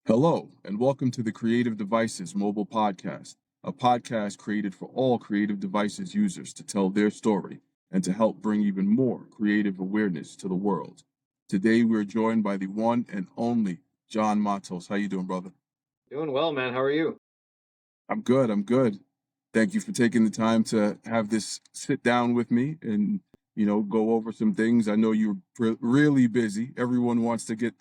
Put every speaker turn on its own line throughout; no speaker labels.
Hello, and welcome to the Kreative Devices Mobile Podcast, a podcast created for all creative devices users to tell their story and to help bring even more creative awareness to the world. Today, we're joined by the one and only John Matos. How you doing, brother?
Doing well, man. How are you?
I'm good. Thank you for taking the time to have this sit down with me and, go over some things. I know you're really busy. Everyone wants to get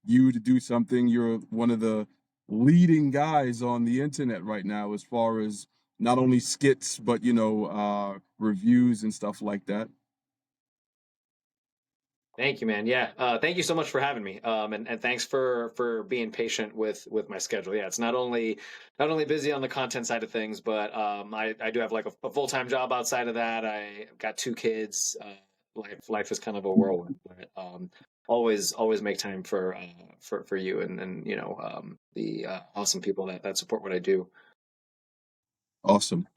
you to do something. You're one of the leading guys on the internet right now as far as not only skits, but, reviews and stuff like that.
Thank you, man. Yeah. Thank you so much for having me. And thanks for being patient with my schedule. Yeah, it's not only busy on the content side of things, but I do have like a full-time job outside of that. I got two kids. Life is kind of a whirlwind, but always make time for you and the awesome people that support what I do.
Awesome.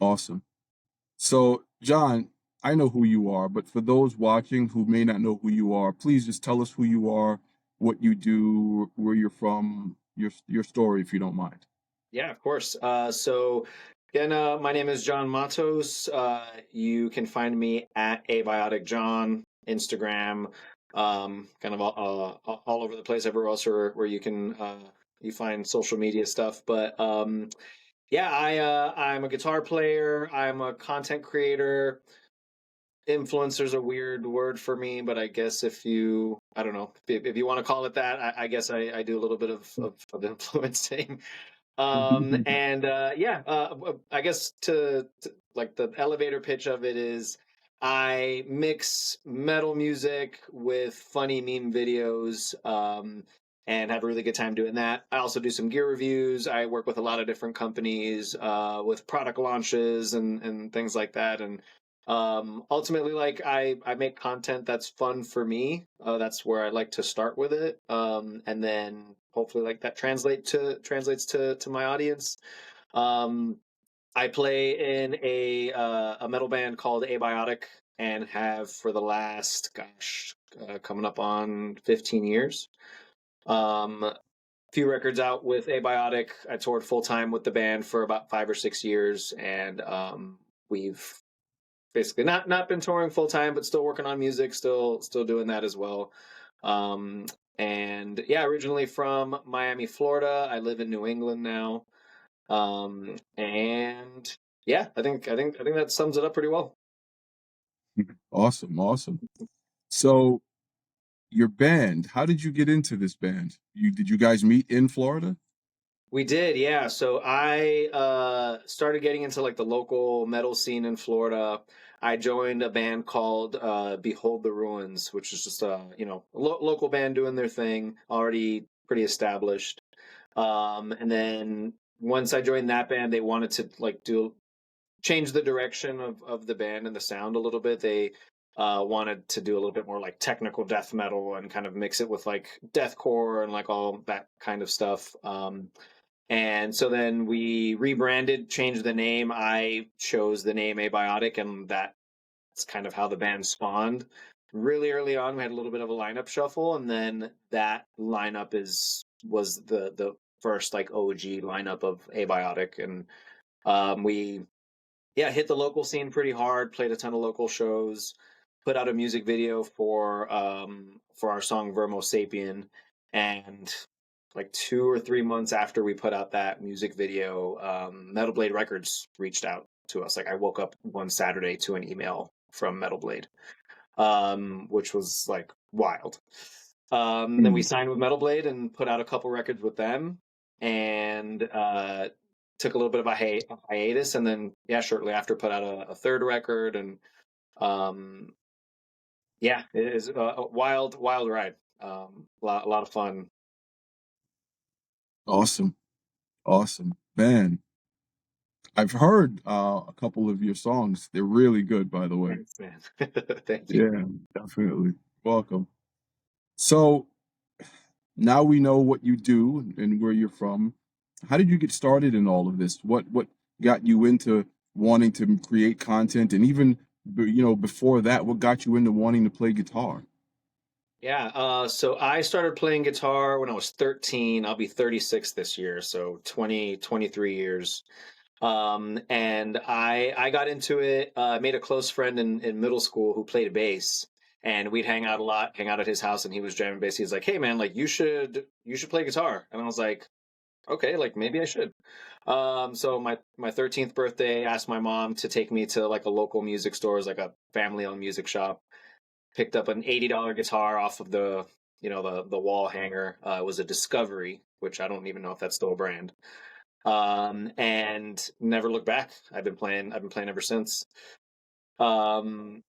So, John, I know who you are, but for those watching who may not know who you are, please just tell us who you are, what you do, where you're from, your story, if you don't mind.
Yeah, of course. So again, my name is John Matos. You can find me at Abiotic John, Instagram, kind of all over the place, everywhere else where you can you find social media stuff. But yeah, I'm a guitar player. I'm a content creator. Influencer's a weird word for me, but I guess I don't know, if you want to call it that, I guess I do a little bit of influencing. And yeah, I guess to like the elevator pitch of it is I mix metal music with funny meme videos, and have a really good time doing that. I also do some gear reviews. I work with a lot of different companies, with product launches and things like that. And ultimately, like I make content that's fun for me. That's where I like to start with it. And then hopefully like that translates to my audience. um I play in a metal band called Abiotic and have for the last, coming up on 15 years. Few records out with Abiotic. I toured full time with the band for about 5 or 6 years, and we've basically not been touring full time, but still working on music, still doing that as well. Um, and yeah, originally from Miami, Florida. I live in New England now. And yeah, I think that sums it up pretty well.
Awesome. So, your band, how did you get into this band? Did you guys meet in Florida?
We did, yeah. So I started getting into like the local metal scene in Florida. I joined a band called Behold the Ruins, which is just a local band doing their thing, already pretty established. And then once I joined that band, they wanted to like do change the direction of the band and the sound a little bit. They wanted to do a little bit more like technical death metal and kind of mix it with like deathcore and like all that kind of stuff. And so then we rebranded, changed the name. I chose the name Abiotic, and that's kind of how the band spawned. Really early on, we had a little bit of a lineup shuffle, and then that lineup was the first like OG lineup of Abiotic, and we hit the local scene pretty hard. Played a ton of local shows. Put out a music video for our song Vermo Sapien, and like 2 or 3 months after we put out that music video, Metal Blade Records reached out to us. Like I woke up one Saturday to an email from Metal Blade, which was like wild. Then we signed with Metal Blade and put out a couple records with them, and took a little bit of a hiatus, and then shortly after put out a third record, and um, yeah, it is a wild ride. A lot of fun.
Awesome. Man, I've heard a couple of your songs. They're really good, by the way.
Thanks, man. Thank you.
Yeah, definitely. Welcome. So, now we know what you do and where you're from. How did you get started in all of this? What got you into wanting to create content, and even before that, what got you into wanting to play guitar?
Yeah. So I started playing guitar when I was 13. I'll be 36 this year, so 23 years. And I got into it. I made a close friend in middle school who played bass, and we'd hang out a lot, hang out at his house, and he was jamming bass. He's like, "Hey man, like you should play guitar." And I was like, "Okay, like maybe I should." So my 13th birthday, asked my mom to take me to like a local music store, it was like a family-owned music shop. Picked up an $80 guitar off of the wall hanger. It was a Discovery, which I don't even know if that's still a brand. And never looked back. I've been playing ever since. Um,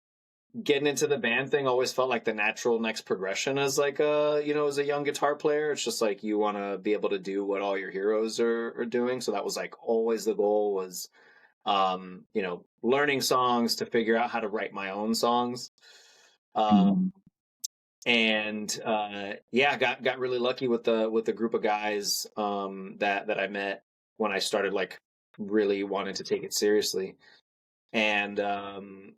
Getting into the band thing always felt like the natural next progression as like as a young guitar player. It's just like you want to be able to do what all your heroes are doing. So that was like always the goal was learning songs to figure out how to write my own songs. Um,
Mhm.
and yeah, got really lucky with the group of guys that I met when I started like really wanting to take it seriously. And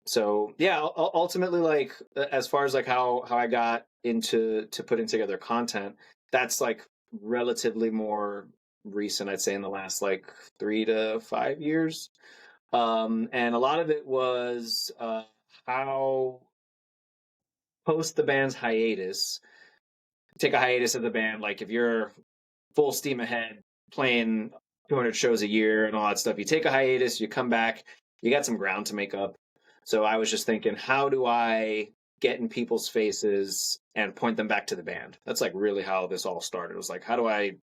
so yeah, ultimately, like as far as like how I got into to putting together content, that's like relatively more recent, I'd say, in the last like 3 to 5 years. And a lot of it was how post the band's hiatus, take a hiatus of the band. Like if you're full steam ahead playing 200 shows a year and all that stuff, you take a hiatus, you come back, you got some ground to make up. So I was just thinking, how do I get in people's faces and point them back to the band? That's like really how this all started. It was like, how do I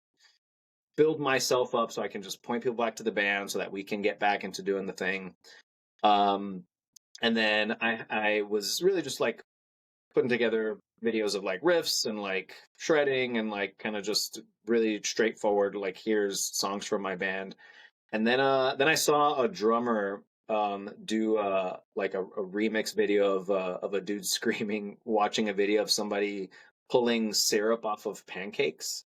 build myself up so I can just point people back to the band so that we can get back into doing the thing. Um, and then I was really just like putting together videos of like riffs and like shredding and like kind of just really straightforward, like here's songs from my band. And then I saw a drummer do like a remix video of a dude screaming watching a video of somebody pulling syrup off of pancakes.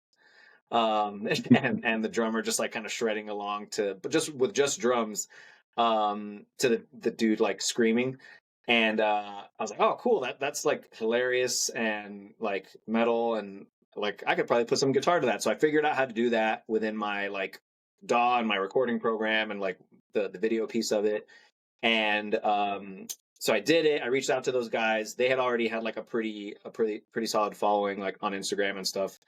And the drummer just like kind of shredding along to, but just with just drums, to the dude like screaming. And I was like, oh cool, that's like hilarious and like metal, and like I could probably put some guitar to that. So I figured out how to do that within my like DAW and my recording program and like the video piece of it. And so I did it. I reached out to those guys. They had already had like a pretty solid following like on Instagram and stuff,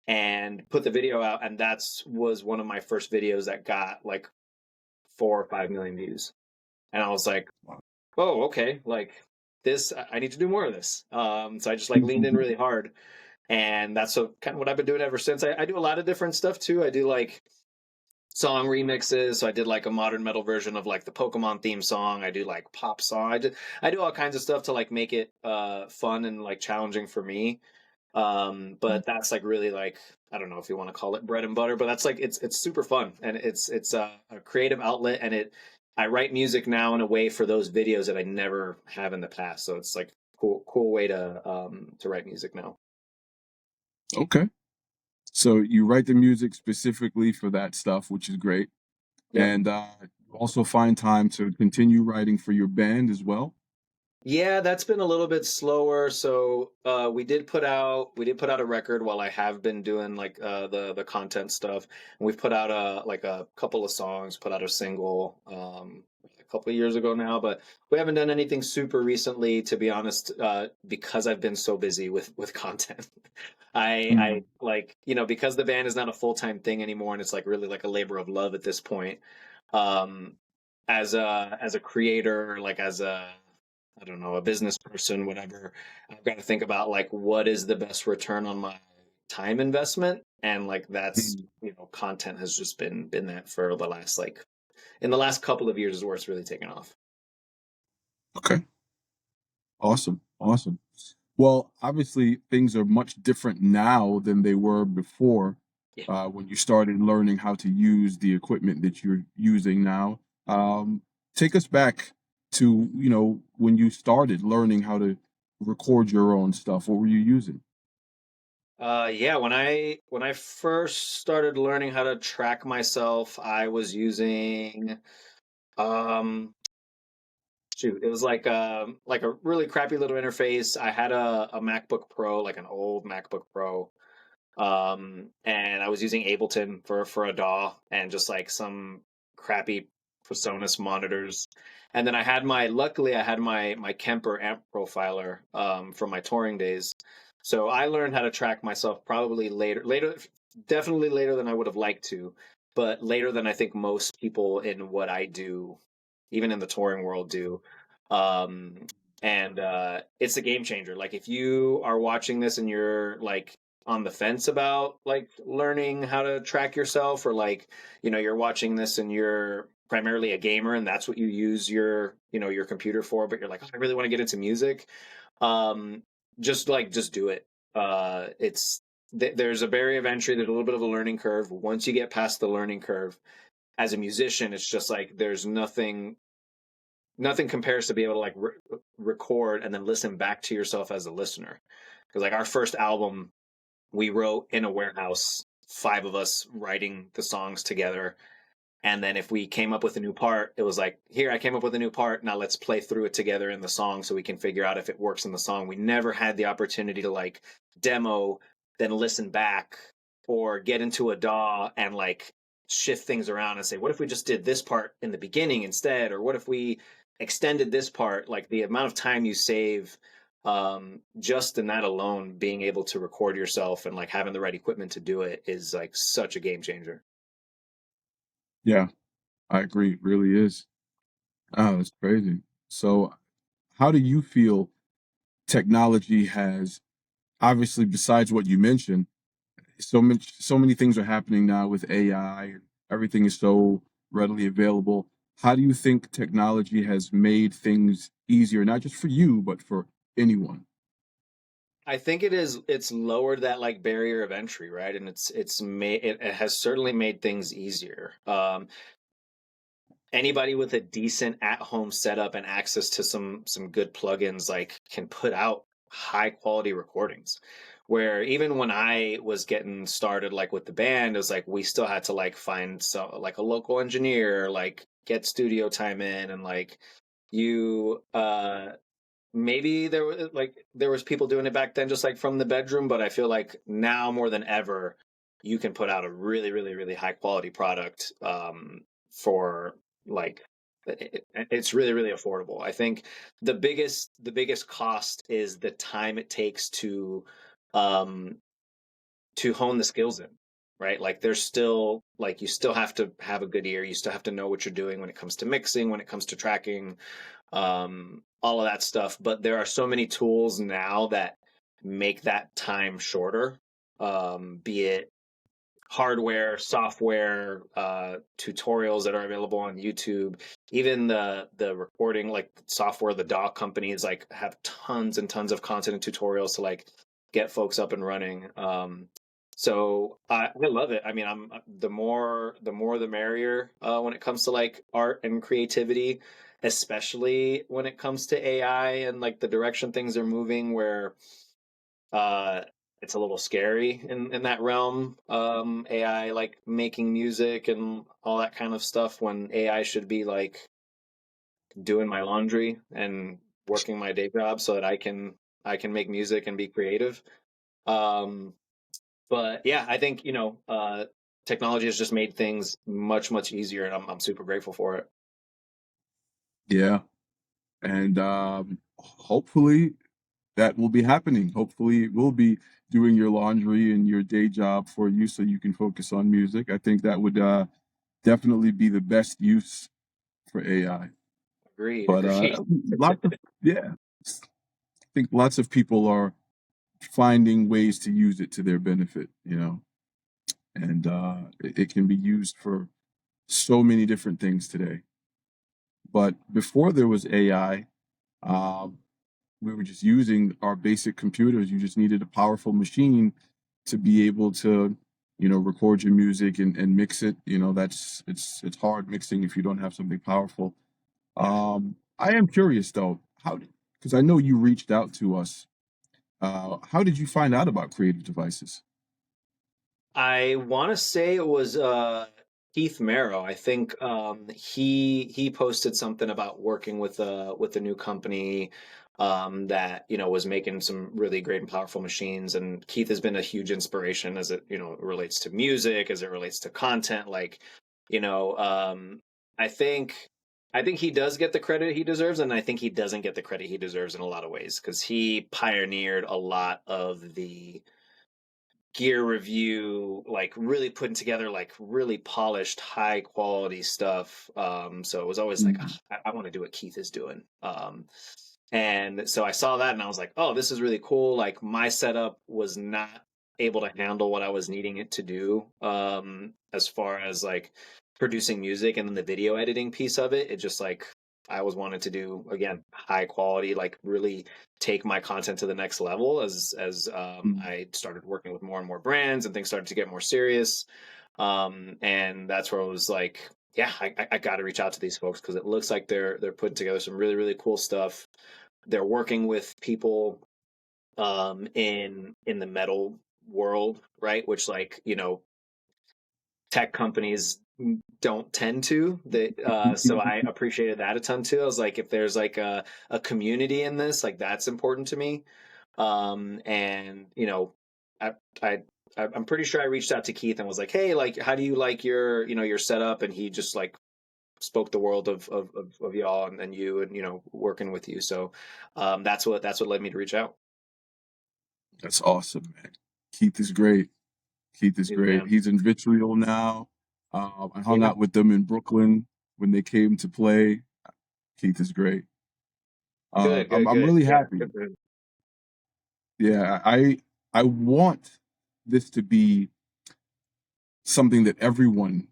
and put the video out. And that's was one of my first videos that got like 4 or 5 million views. And I was like, oh, okay, like this, I need to do more of this. So I just like leaned in really hard, and that's kind of what I've been doing ever since. I do a lot of different stuff too. I do like song remixes. So I did like a modern metal version of like the Pokemon theme song. I do like pop song. I do all kinds of stuff to like make it fun and like challenging for me. But that's like really like, I don't know if you want to call it bread and butter, but that's like it's super fun, and it's a creative outlet, and it I write music now in a way for those videos that I never have in the past. So it's like cool way to write music now.
Okay. So you write the music specifically for that stuff, which is great.
Yep.
And you also find time to continue writing for your band as well.
Yeah, that's been a little bit slower. So we did put out a record while I have been doing like the content stuff. And we've put out like a couple of songs, put out a single a couple of years ago now, but we haven't done anything super recently, to be honest, because I've been so busy with content. I
Mhm.
like, because the band is not a full-time thing anymore, and it's like really like a labor of love at this point. Um as a creator, like as a, I don't know, a business person, whatever, I've got to think about like what is the best return on my time investment. And like that's,
Mhm.
content has just been that for the last like in the last couple of years is where it's really taken off.
Okay. Awesome. Awesome. Well, obviously, things are much different now than they were before
Yeah.
when you started learning how to use the equipment that you're using now. Take us back to, when you started learning how to record your own stuff. What were you using?
Yeah, when I first started learning how to track myself, I was using um shoot, it was like a really crappy little interface. I had a MacBook Pro, like an old MacBook Pro, and I was using Ableton for a DAW and just like some crappy PreSonus monitors. And then luckily I had my Kemper amp profiler from my touring days. So I learned how to track myself probably later, definitely later than I would have liked to, but later than I think most people in what I do, even in the touring world, do. Um, and it's a game changer. Like if you are watching this and you're like on the fence about like learning how to track yourself, or like you're watching this and you're primarily a gamer and that's what you use your computer for, but you're like, oh, I really want to get into music, um just do it. It's there's a barrier of entry, there's a little bit of a learning curve. Once you get past the learning curve as a musician, it's just like there's nothing compares to be able to like record and then listen back to yourself as a listener. Because like our first album we wrote in a warehouse, five of us writing the songs together. And then if we came up with a new part, it was like, here, I came up with a new part. Now let's play through it together in the song so we can figure out if it works in the song. We never had the opportunity to like demo, then listen back, or get into a DAW and like shift things around and say, what if we just did this part in the beginning instead? Or what if we extended this part? Like the amount of time you save just in that alone, being able to record yourself and like having the right equipment to do it is like such a game changer.
Yeah, I agree. It really is. Oh, that's crazy. So, how do you feel technology has, obviously, besides what you mentioned, so many things are happening now with AI and everything is so readily available. How do you think technology has made things easier, not just for you, but for anyone?
I think it's lowered that like barrier of entry, right? And it has certainly made things easier. Anybody with a decent at-home setup and access to some good plugins like can put out high quality recordings. Where even when I was getting started like with the band, it was like we still had to like find like a local engineer, like get studio time in, and like you maybe there was people doing it back then just like from the bedroom, but I feel like now more than ever you can put out a really really really high quality product, for like it's really really affordable. I think the biggest cost is the time it takes um to hone the skills in, right? Like there's still like you still have to have a good ear, you still have to know what you're doing when it comes to mixing, when it comes to tracking, all of that stuff. But there are so many tools now that make that time shorter, be it hardware, software, tutorials that are available on YouTube. Even the recording like software, the DAW companies like have tons and tons of content and tutorials to like get folks up and running. So I love it. I mean, I'm the more the merrier when it comes to like art and creativity, especially when it comes to AI and like the direction things are moving, where uh, it's a little scary in that realm. AI like making music and all that kind of stuff, when AI should be like doing my laundry and working my day job so that I can make music and be creative. Um, but yeah, I think technology has just made things much much easier, and I'm super grateful for it.
Yeah. And hopefully that will be happening. Hopefully, it will be doing your laundry and your day job for you so you can focus on music. I think that would definitely be the best use for AI.
Agreed,
But
agreed.
lots of, yeah, I think lots of people are finding ways to use it to their benefit, and it can be used for so many different things today. But before there was AI, um, we were just using our basic computers. You just needed a powerful machine to be able to, record your music and mix it. It's hard mixing if you don't have something powerful. I am curious though, because I know you reached out to us. How did you find out about Creative Devices?
I want to say it was Keith Merrow, I think he posted something about working with a new company that was making some really great and powerful machines. And Keith has been a huge inspiration as it relates to music, as it relates to content. Like, you know, um, I think I think he does get the credit he deserves, and I think he doesn't get the credit he deserves in a lot of ways because he pioneered a lot of the gear review, like really putting together like really polished, high quality stuff. So it was always like,
Mm.
I want to do what Keith is doing. And so I saw that and I was like, oh, this is really cool. Like my setup was not able to handle what I was needing it to do, as far as like producing music and then the video editing piece of it. It just like I always wanted to do again high quality, like really take my content to the next level as
Mm.
I started working with more and more brands and things started to get more serious. And that's where I was like, yeah, I got to reach out to these folks because it looks like they're putting together some really really cool stuff. They're working with people in the metal world, right? Which like tech companies don't tend to. So I appreciated that a ton too. I was like, if there's like a community in this, like that's important to me. And I, I I'm pretty sure I reached out to Keith and was like, hey, like, how do you like your your setup? And he just like spoke the world of y'all and you and working with you. So that's what led me to reach out.
That's awesome, man. Keith is great. Keith is
He's the
great.
man.
He's in Vitriol now. I hung
Yeah.
out with them in Brooklyn when they came to play. Keith is great.
Good, good,
I'm
good.
really
Yeah.
happy.
Good for him.
Yeah, I want this to be something that everyone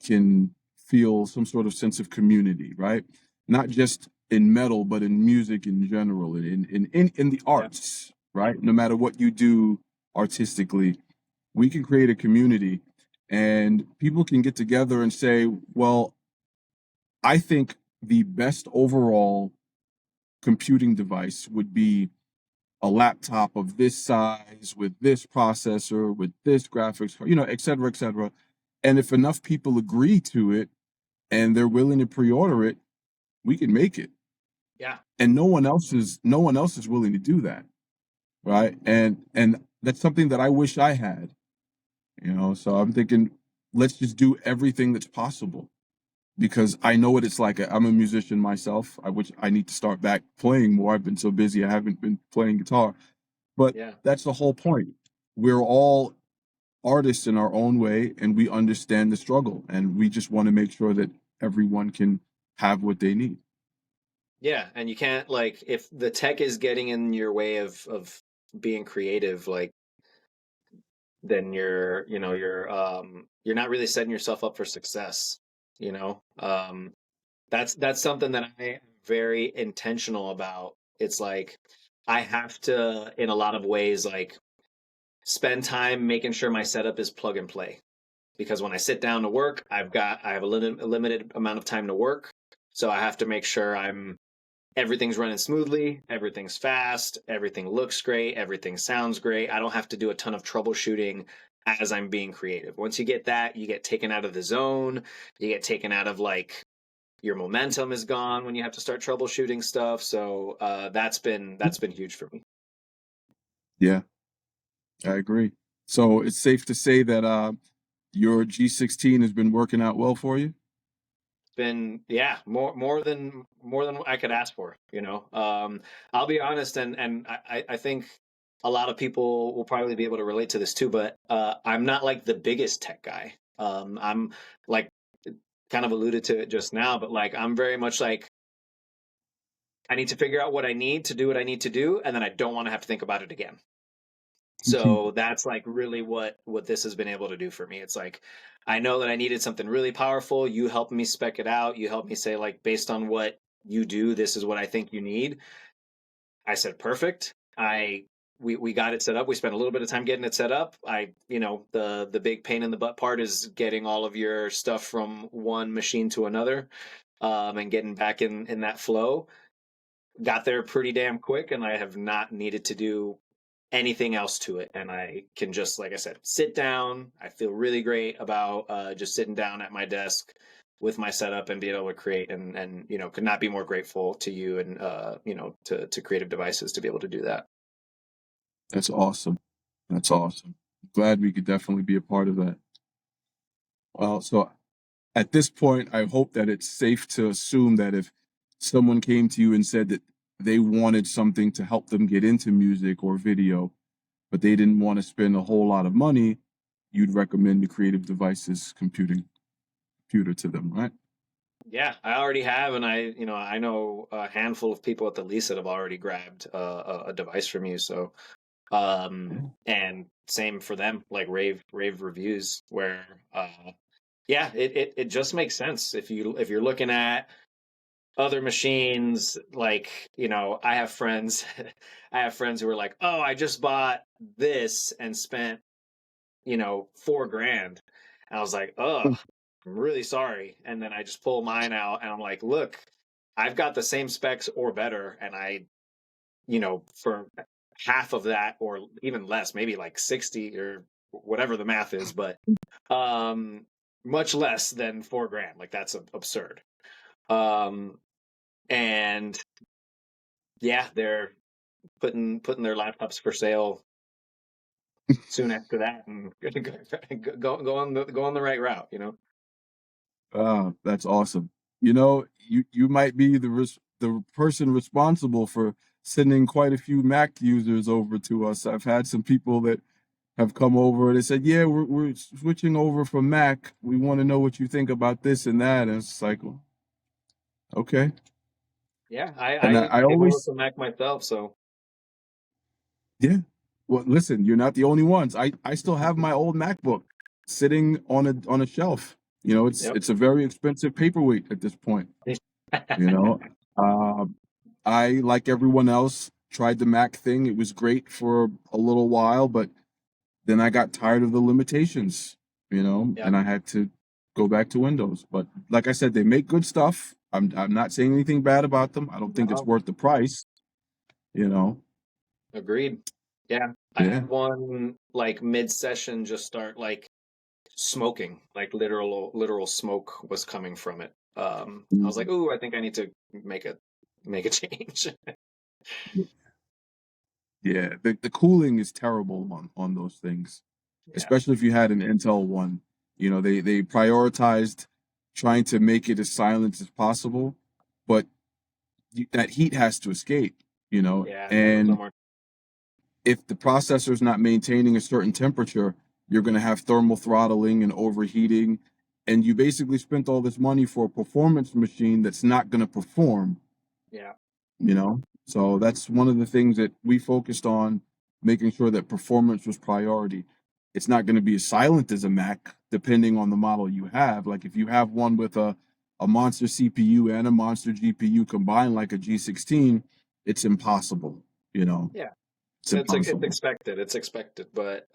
can feel some sort of sense of community, right? Not just in metal, but in music in general, and in the
Yeah.
arts, right? No matter what you do artistically, we can create a community and people can get together and say, well, I think the best overall computing device would be a laptop of this size with this processor, with this graphics, et cetera, et cetera. And if enough people agree to it and they're willing to pre-order it, we can make it.
Yeah.
And no one else is willing to do that, right? And that's something that I wish I had, So I'm thinking, let's just do everything that's possible because I know what it's like. I'm a musician myself, which I need to start back playing more. I've been so busy, I haven't been playing guitar. But
Yeah.
that's the whole point. We're all artists in our own way, and we understand the struggle, and we just want to make sure that everyone can have what they need.
Yeah. And you can't like if the tech is getting in your way of being creative, like then you're not really setting yourself up for success. You know? That's something that I am very intentional about. It's like I have to, in a lot of ways, like spend time making sure my setup is plug and play. Because when I sit down to work, I have a limited amount of time to work, so I have to make sure everything's running smoothly, everything's fast, everything looks great, everything sounds great. I don't have to do a ton of troubleshooting as I'm being creative. Once you get that, you get taken out of the zone, you get taken out of like your momentum is gone when you have to start troubleshooting stuff. So that's been huge for me.
Yeah, I agree. So it's safe to say that your G16 has been working out well for you.
Been yeah more than I could ask for. I'll be honest, and I think a lot of people will probably be able to relate to this too. But I'm not like the biggest tech guy. I'm like kind of alluded to it just now, but like I'm very much like I need to figure out what I need to do what I need to do, and then I don't want to have to think about it again. So that's like really what this has been able to do for me. It's like I know that I needed something really powerful. You helped me spec it out. You helped me say like based on what you do, this is what I think you need. I said perfect. We got it set up. We spent a little bit of time getting it set up. The big pain in the butt part is getting all of your stuff from one machine to another, and getting back in that flow. Got there pretty damn quick, and I have not needed to do anything else to it, and I can just, like I said, sit down. I feel really great about just sitting down at my desk with my setup and being able to create, and could not be more grateful to you and to Creative Devices to be able to do that.
That's awesome. That's awesome. Glad we could definitely be a part of that. Well, so at this point, I hope that it's safe to assume that if someone came to you and said that they wanted something to help them get into music or video, but they didn't want to spend a whole lot of money, you'd recommend the Creative Devices computer to them, right?
Yeah, I already have, and I know a handful of people at the least that have already grabbed a device from you. So, and same for them, like rave reviews where, yeah, it just makes sense if you're looking at other machines. Like, I have friends, I have friends who are like, oh, I just bought this and spent $4,000. And I was like, oh, I'm really sorry. And then I just pull mine out and I'm like, look, I've got the same specs or better. And for half of that or even less, maybe like 60 or whatever the math is, but um, much less than $4,000. Like that's absurd. Um, and yeah, they're putting their laptops for sale soon after that and go on the right route.
That's awesome. You might be the person responsible for sending quite a few Mac users over to us. I've had some people that have come over. They said, "Yeah, we're switching over from Mac. We want to know what you think about this and that." And it's like, "Well, okay."
Yeah, I
And I
came over
always,
from Mac myself, so
yeah. Well, listen, you're not the only ones. I still have my old MacBook sitting on a shelf.
yep.
It's a very expensive paperweight at this point. You know, uh, I, like everyone else, tried the Mac thing. It was great for a little while, but then I got tired of the limitations,
Yep.
and I had to go back to Windows. But like I said, they make good stuff. I'm not saying anything bad about them. I don't think it's
No,
worth the price, you know.
agreed. Yeah, I
Yeah.
had one like mid-session just start like smoking, like literal smoke was coming from it. I was like,
Mhm.
"Ooh, I think I need to make a change."
Yeah. The cooling is terrible on those things,
Yeah,
especially if you had an Intel one. They prioritized trying to make it as silent as possible, but that heat has to escape,
yeah,
and
somewhere.
if the processor is not maintaining a certain temperature, you're going to have thermal throttling and overheating, and you basically spent all this money for a performance machine that's not going to perform,
Yeah,
so that's one of the things that we focused on, making sure that performance was priority. It's not going to be as silent as a Mac depending on the model you have. Like if you have one with a monster CPU and a monster GPU combined like a G16, it's impossible, you know
yeah.
it's
It's
impossible.
expected. It's expected, but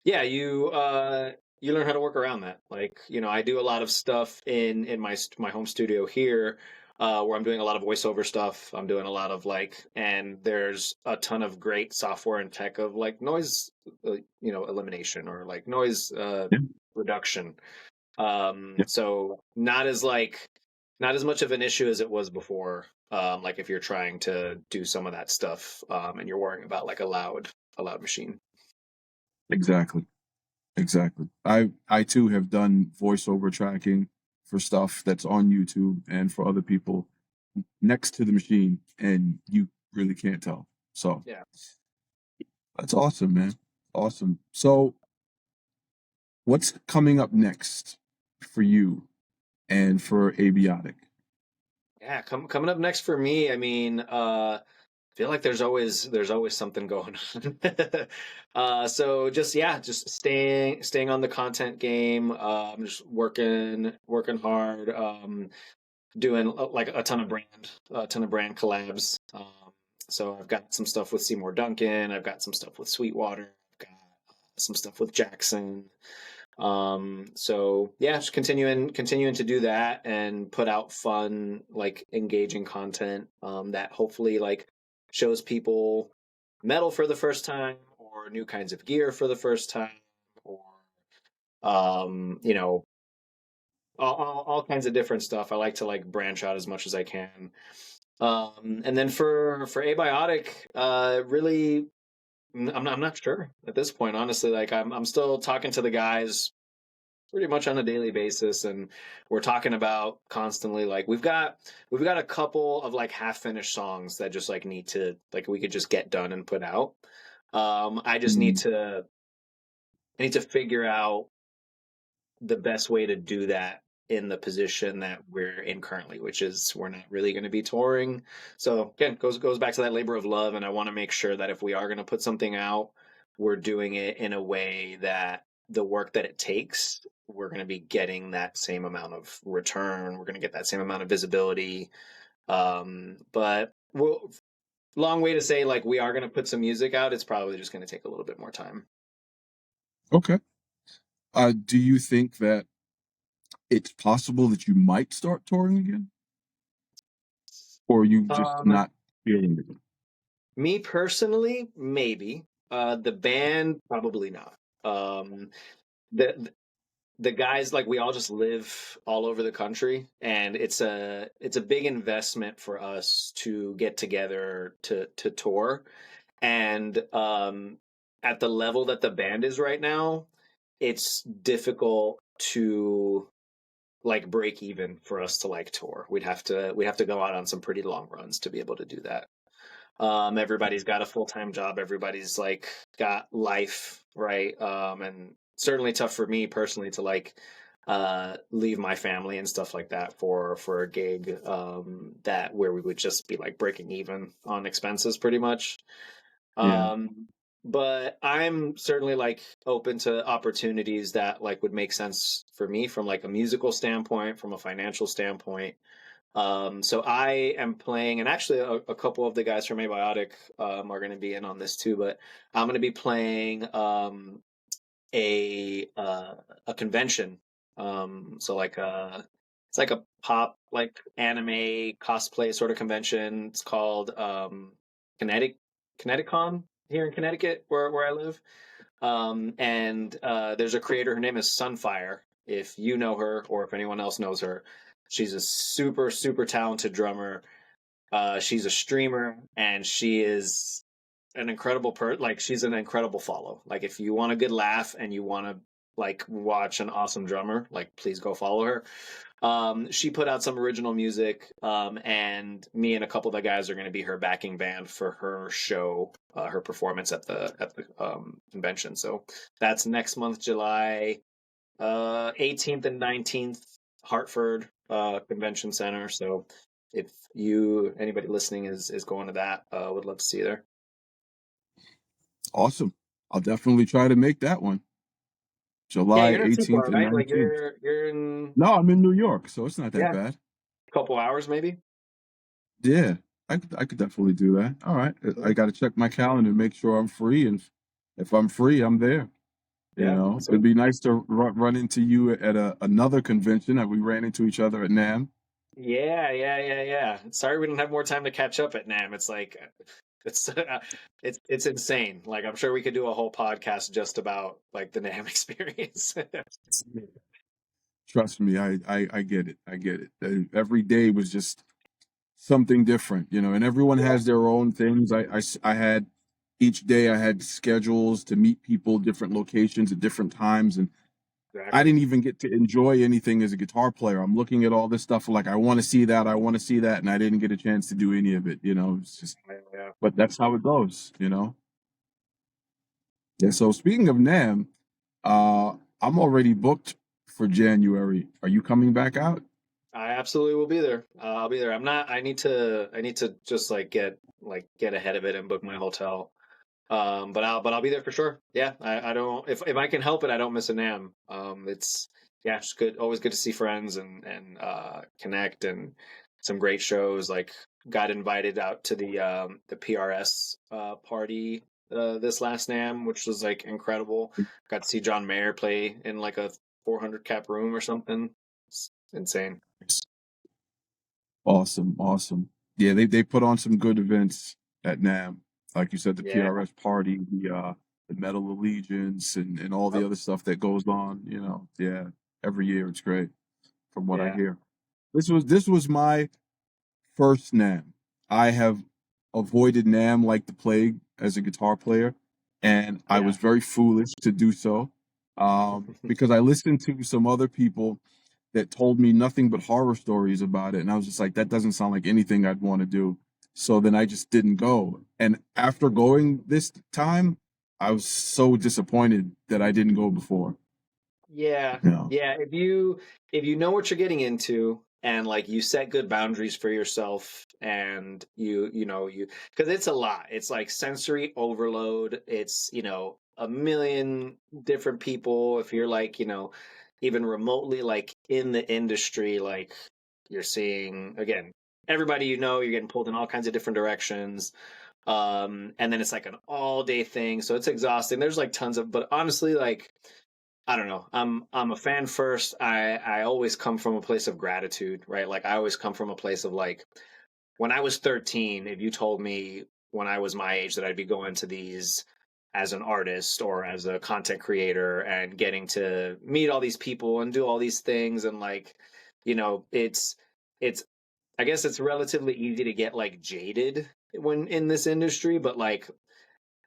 yeah, you learn how to work around that. Like, I do a lot of stuff in my home studio here, where I'm doing a lot of voiceover stuff. I'm doing a lot of and there's a ton of great software and tech of like noise, elimination or like noise
Yeah,
reduction.
yeah,
So not as much of an issue as it was before. Like if you're trying to do some of that stuff, and you're worrying about like a loud machine.
exactly, exactly. I too have done voiceover tracking for stuff that's on YouTube and for other people next to the machine, and you really can't tell. So
Yeah.
that's awesome, man. Awesome. So what's coming up next for you and for Abiotic?
Yeah, coming up next for me, I mean, feel like there's always something going on. So just yeah, just staying on the content game. Just working hard. Doing like a ton of brand collabs. So I've got some stuff with Seymour Duncan. I've got some stuff with Sweetwater. I've got some stuff with Jackson. So yeah, just continuing to do that and put out fun, like engaging content, that hopefully like shows people metal for the first time, or new kinds of gear for the first time, or you know, all kinds of different stuff. I like to like branch out as much as I can. And then for Abiotic, really, I'm not sure at this point, honestly. Like I'm still talking to the guys pretty much on a daily basis, and we're talking about constantly like we've got a couple of like half finished songs that just like need to like we could just get done and put out. I just
Mm.
need to figure out the best way to do that in the position that we're in currently, which is we're not really going to be touring. So again, goes back to that labor of love, and I want to make sure that if we are going to put something out, we're doing it in a way that the work that it takes, we're going to be getting that same amount of return. We're going to get that same amount of visibility. But we'll, long way to say like we are going to put some music out. It's probably just going to take a little bit more time.
Okay. Do you think that it's possible that you might start touring again, or are you just
Um,
not feeling it?
Me personally, maybe. The band, probably not. The the guys, like we all just live all over the country, and it's a big investment for us to get together to tour. And at the level that the band is right now, it's difficult to like break even for us to like tour. We'd have to go out on some pretty long runs to be able to do that. Everybody's got a full-time job. Everybody's like got life, right? And certainly tough for me personally to like leave my family and stuff like that for a gig that where we would just be like breaking even on expenses pretty much.
Yeah.
Um, but I'm certainly like open to opportunities that like would make sense for me from like a musical standpoint, from a financial standpoint. So I am playing, and actually a couple of the guys from Abiotic are going to be in on this too. But I'm going to be playing a uh, a convention. So like it's like a pop like anime cosplay sort of convention. It's called Kineticon here in Connecticut, where I live. And there's a creator. Her name is Sunfire. If you know her, or if anyone else knows her, she's a super super talented drummer. She's a streamer, and she is an incredible like she's an incredible follow. Like if you want a good laugh and you want to like watch an awesome drummer, like please go follow her. She put out some original music, and me and a couple of the guys are going to be her backing band for her show, her performance at the convention. So that's next month, July 18th and 19th, Hartford Convention Center. So if anybody listening is going to that, would love to see you there.
Awesome. I'll definitely try to make that one.
Yeah,
July
you're not too
18th
far,
and
right? Like
19th.
you're in,
No, I'm in New York, so it's not that
yeah,
bad.
a couple hours maybe.
Yeah, I could definitely do that. All right. I
Cool.
got to check my calendar, make sure I'm free, and if I'm free, I'm there. You
Yeah,
know, it'd
sweet.
be nice to run into you at another convention that we ran into each other at NAM.
Yeah. Sorry we don't have more time to catch up at NAM. It's like it's it's insane. Like I'm sure we could do a whole podcast just about like the NAM experience.
Trust me, I get it. I get it. Every day was just something different, you know, and everyone
Yeah,
has their own things. I had each day I had schedules to meet people, different locations at different times, and I
exactly.
didn't even get to enjoy anything as a guitar player. I'm looking at all this stuff like I want to see that, I want to see that, and I didn't get a chance to do any of it. You know, it's just,
Yeah.
but that's how it goes. You know. Yeah. So speaking of NAM, uh, I'm already booked for January. Are you coming back out?
I absolutely will be there. I'll be there. I'm not. I need to just like get ahead of it and book my hotel. But I'll be there for sure. Yeah. I don't if I can help it, I don't miss a NAM. It's yeah, it's good. Always good to see friends and connect and some great shows. Like got invited out to the PRS party this last NAM, which was like incredible. Got to see John Mayer play in like a 400 cap room or something. It's insane.
Awesome, awesome. Yeah, they put on some good events at NAM. like you said, the
Yeah,
PRS party, the Metal Allegiance, and all the
oh,
other stuff that goes on. Yeah, every year it's great, from what I
yeah,
hear. This was my first NAM. I have avoided NAM like the plague as a guitar player, and I
yeah.
was very foolish to do so, because I listened to some other people that told me nothing but horror stories about it, and I was just like, that doesn't sound like anything I'd want to do. So then I just didn't go. And after going this time, I was so disappointed that I didn't go before.
Yeah,
You know.
yeah. If you know what you're getting into and like you set good boundaries for yourself and you because it's a lot. It's like sensory overload. It's a million different people. If you're like even remotely like in the industry, like you're seeing again everybody you're getting pulled in all kinds of different directions. And then it's like an all day thing, so it's exhausting. There's like tons of, but honestly, like I don't know. I'm a fan first. I always come from a place of gratitude, right? Like I always come from a place of like when I was 13, if you told me when I was my age that I'd be going to these as an artist or as a content creator and getting to meet all these people and do all these things and like, it's I guess it's relatively easy to get like jaded when in this industry, but like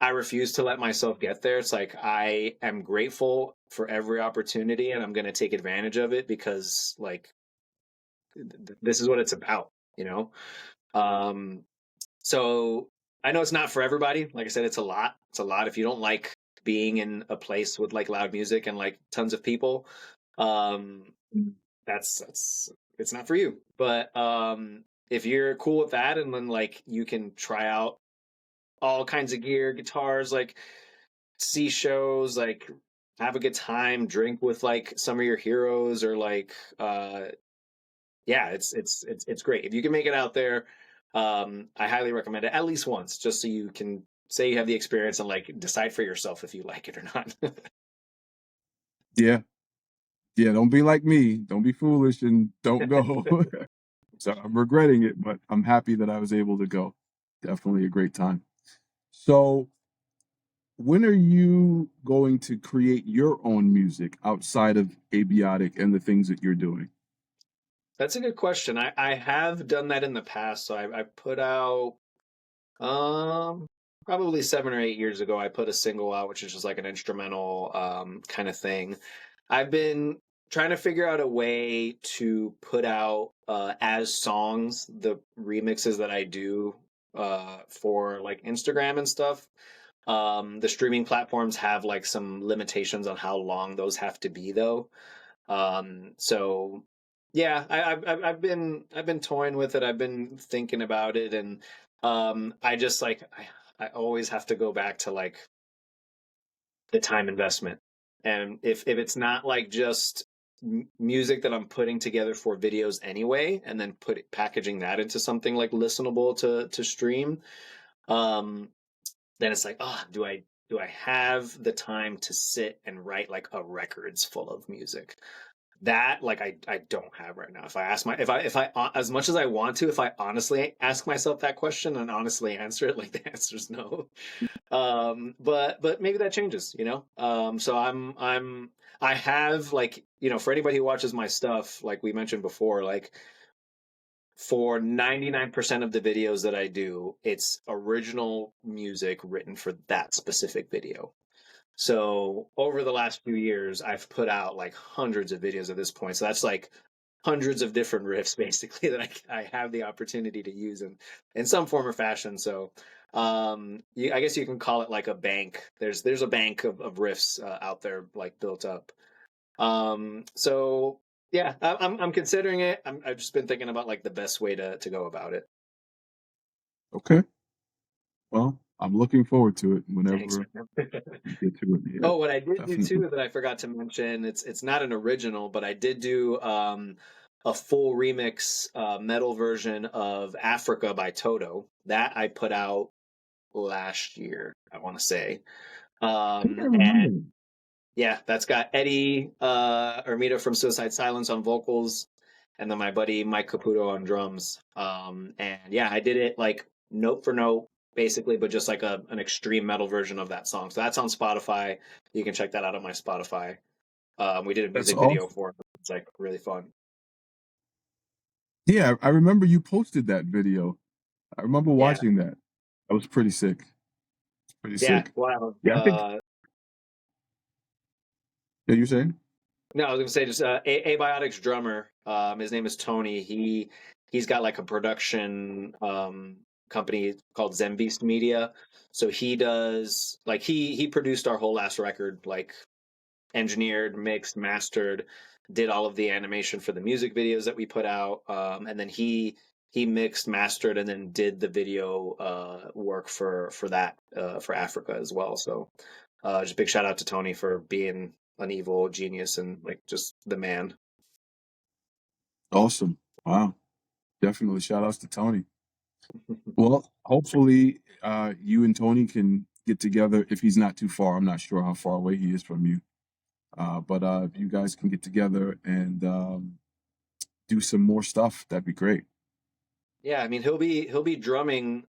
I refuse to let myself get there. It's like I am grateful for every opportunity and I'm going to take advantage of it because like this is what it's about, you know? Um so I know it's not for everybody. Like I said, it's a lot. It's a lot if you don't like being in a place with like loud music and like tons of people. Um that's it's not for you. But if you're cool with that and then like you can try out all kinds of gear, guitars, like see shows, like have a good time, drink with like some of your heroes, or like yeah, it's great. If you can make it out there, I highly recommend it at least once, just so you can say you have the experience and like decide for yourself if you like it or not.
Yeah, yeah. Don't be like me. Don't be foolish and don't go. So I'm regretting it, but I'm happy that I was able to go. Definitely a great time. So, when are you going to create your own music outside of Abiotic and the things that you're doing?
That's a good question. I have done that in the past. So I put out Um, probably 7 or 8 years ago, I put a single out, which is just like an instrumental kind of thing. I've been trying to figure out a way to put out as songs the remixes that I do for like Instagram and stuff. The streaming platforms have like some limitations on how long those have to be, though. So yeah, I've been toying with it. I've been thinking about it, and I just like I always have to go back to like the time investment, and if it's not like just music that I'm putting together for videos anyway, and then packaging that into something like listenable to stream, um, then it's like, oh, do I have the time to sit and write like a records full of music? That like I don't have right now. If I ask my if I as much as I want to, if I honestly ask myself that question and honestly answer it, like the answer is no. But maybe that changes, you know. So I have like for anybody who watches my stuff, like we mentioned before, like for 99% of the videos that I do, it's original music written for that specific video. So over the last few years, I've put out like hundreds of videos at this point. So that's like hundreds of different riffs basically that I have the opportunity to use in some form or fashion. So I guess you can call it like a bank. There's a bank of riffs out there like built up. So yeah, I'm considering it. I've just been thinking about like the best way to go about it.
Okay. Well, I'm looking forward to it
Thanks,
whenever
man.
you get to it. Yeah,
Oh, what I did do
definitely.
too that I forgot to mention, it's not an original, but I did do a full remix metal version of Africa by Toto. That I put out last year, I want to say.
I think I
And
remember.
yeah, that's got Eddie Ermita from Suicide Silence on vocals, and then my buddy Mike Caputo on drums. And yeah, I did it like note for note, basically, but just like an extreme metal version of that song. So that's on Spotify. You can check that out on my Spotify. We did a
That's
music video
awesome.
for it. It's like really fun.
Yeah, I remember you posted that video. I remember
Yeah,
watching that. That was pretty sick. Pretty
yeah.
sick.
Wow.
Yeah, I think. Yeah, you're saying?
No, I was gonna say just Abiotic's drummer. His name is Tony. He's got like a production company called Zenbeast Media. So he does like he produced our whole last record, like engineered, mixed, mastered, did all of the animation for the music videos that we put out, and then he mixed, mastered, and then did the video work for that for Africa as well. So just a big shout out to Tony for being an evil genius and like just the man.
Awesome. Wow. Definitely. Shout outs to Tony. Well, hopefully, you and Tony can get together if he's not too far. I'm not sure how far away he is from you. But if you guys can get together and do some more stuff, that'd be great.
Yeah, I mean he'll be drumming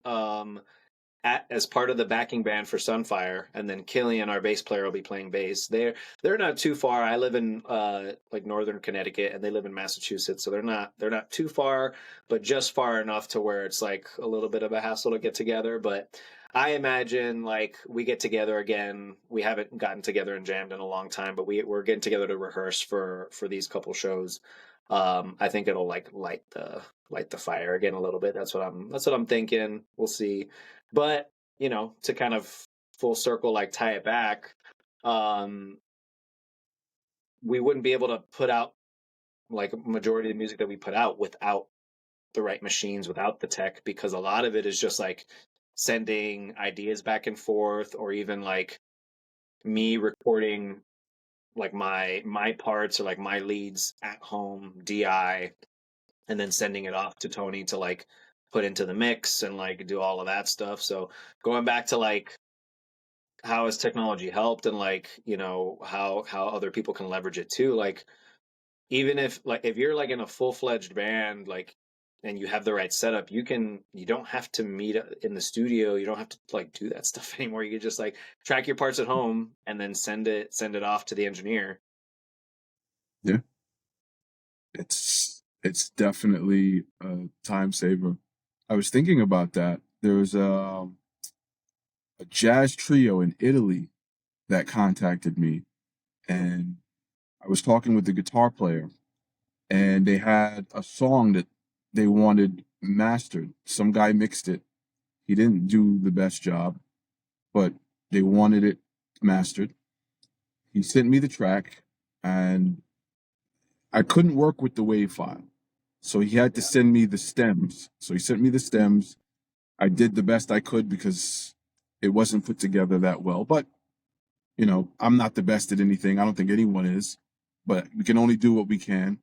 as part of the backing band for Sunfire, and then Killian, our bass player, will be playing bass. They're not too far. I live in like northern Connecticut, and they live in Massachusetts, so they're not too far, but just far enough to where it's like a little bit of a hassle to get together. But I imagine like we get together again. We haven't gotten together and jammed in a long time, but we're getting together to rehearse for these couple shows. I think it'll like light the fire again a little bit. That's what I'm thinking. We'll see. But, to kind of full circle, like tie it back, um, we wouldn't be able to put out like a majority of the music that we put out without the right machines, without the tech, because a lot of it is just like sending ideas back and forth, or even like me recording like my parts or like my leads at home, DI, and then sending it off to Tony to like put into the mix and like do all of that stuff. So going back to like how has technology helped, and like how other people can leverage it too, like even if you're like in a full-fledged band, like, and you have the right setup, you don't have to meet in the studio, you don't have to like do that stuff anymore. You can just like track your parts at home and then send it off to the engineer.
Yeah, it's definitely a time saver. I was thinking about that. There was a jazz trio in Italy that contacted me, and I was talking with the guitar player, and they had a song that they wanted mastered. Some guy mixed it. He didn't do the best job, but they wanted it mastered. He sent me the track, and I couldn't work with the WAV file. So he had to
Yeah.
send me the stems. So he sent me the stems. I did the best I could because it wasn't put together that well. But, I'm not the best at anything. I don't think anyone is. But we can only do what we can.